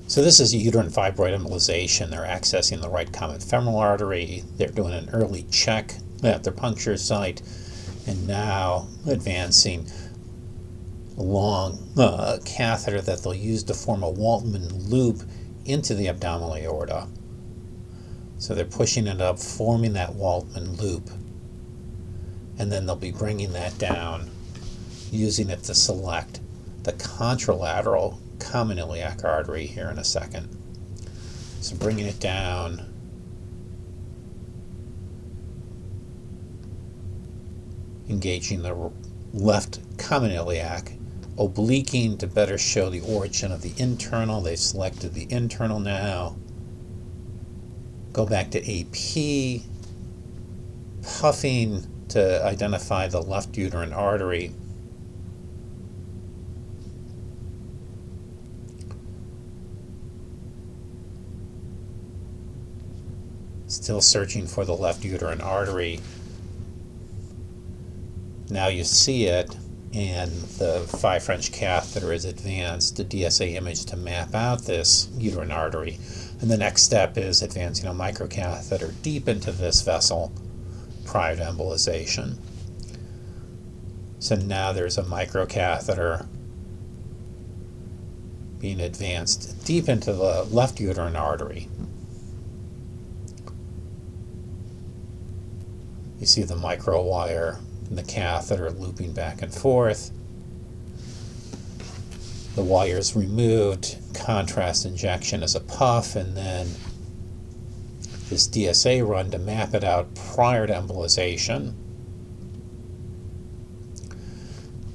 So this is a uterine fibroid embolization. They're accessing the right common femoral artery. They're doing an early check at their puncture site, and now advancing a long catheter that they'll use to form a Waltman loop into the abdominal aorta. So they're pushing it up, forming that Waltman loop, and then they'll be bringing that down, using it to select the contralateral common iliac artery here in a second. So bringing it down, engaging the left common iliac, obliquing to better show the origin of the internal. They've selected the internal now. Go back to AP, puffing to identify the left uterine artery. Still searching for the left uterine artery. Now you see it, and the 5 French catheter is advanced to DSA image to map out this uterine artery. And the next step is advancing a microcatheter deep into this vessel prior to embolization. So now there's a microcatheter being advanced deep into the left uterine artery. You see the micro wire and the catheter looping back and forth. The wire is removed, contrast injection as a puff, and then this DSA run to map it out prior to embolization.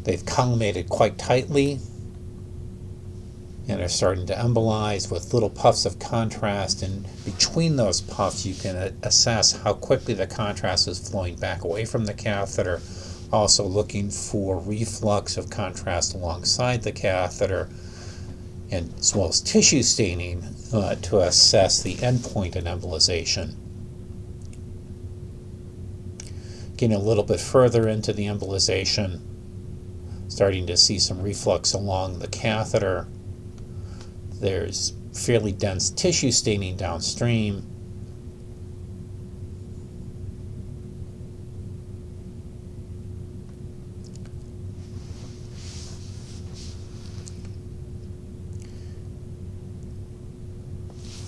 They've collimated quite tightly and are starting to embolize with little puffs of contrast, and between those puffs you can assess how quickly the contrast is flowing back away from the catheter, also looking for reflux of contrast alongside the catheter, and as well as tissue staining to assess the endpoint in embolization. Getting a little bit further into the embolization, starting to see some reflux along the catheter. There's fairly dense tissue staining downstream.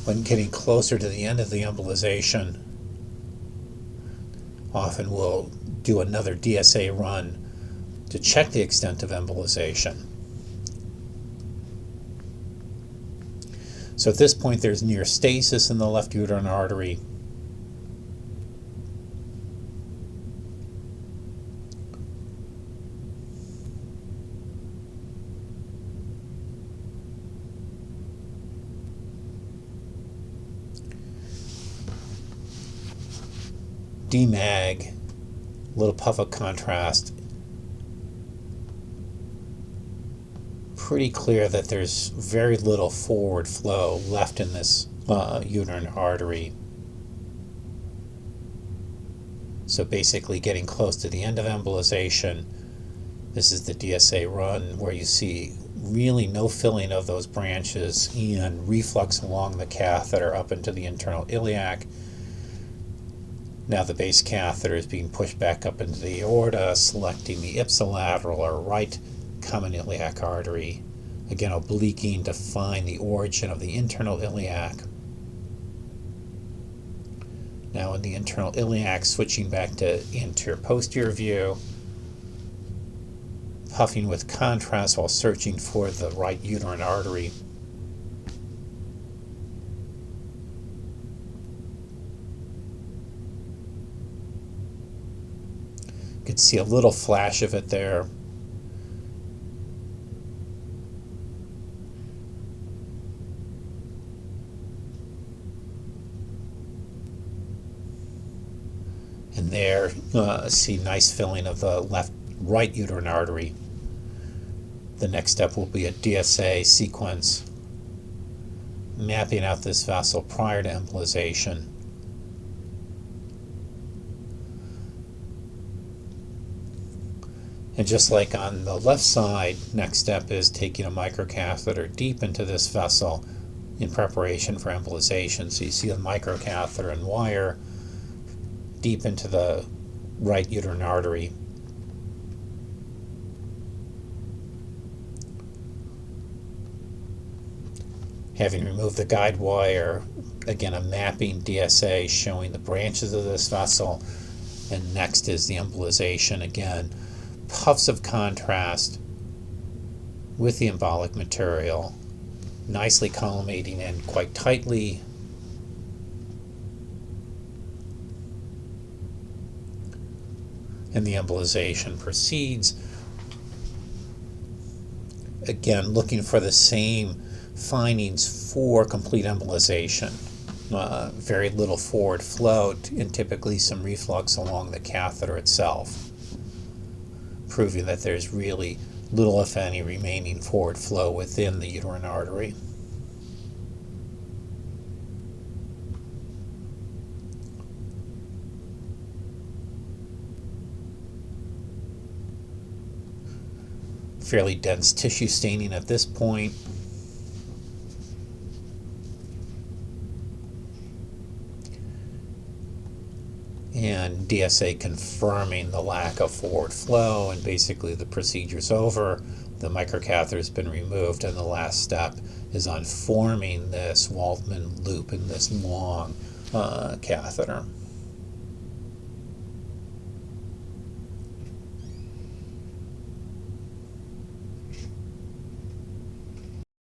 When getting closer to the end of the embolization, often we'll do another DSA run to check the extent of embolization. So at this point there's near stasis in the left uterine artery. DMAG, little puff of contrast. Pretty clear that there's very little forward flow left in this uterine artery. So basically getting close to the end of embolization. This is the DSA run where you see really no filling of those branches and reflux along the catheter up into the internal iliac. Now the base catheter is being pushed back up into the aorta, selecting the ipsilateral or right common iliac artery. Again, obliquing to find the origin of the internal iliac. Now in the internal iliac, switching back to anterior-posterior view, puffing with contrast while searching for the right uterine artery. You can see a little flash of it there. And there, see nice filling of the right uterine artery. The next step will be a DSA sequence, mapping out this vessel prior to embolization. And just like on the left side, next step is taking a microcatheter deep into this vessel, in preparation for embolization. So you see the microcatheter and wire deep into the right uterine artery. Having removed the guide wire, again a mapping DSA showing the branches of this vessel, and next is the embolization. Again, puffs of contrast with the embolic material, nicely collimating in quite tightly. And the embolization proceeds. Again, looking for the same findings for complete embolization. Very little forward flow and typically some reflux along the catheter itself, proving that there's really little, if any, remaining forward flow within the uterine artery. Fairly dense tissue staining at this point. And DSA confirming the lack of forward flow, and basically the procedure's over. The microcatheter has been removed, and the last step is on forming this Waldman loop in this long catheter.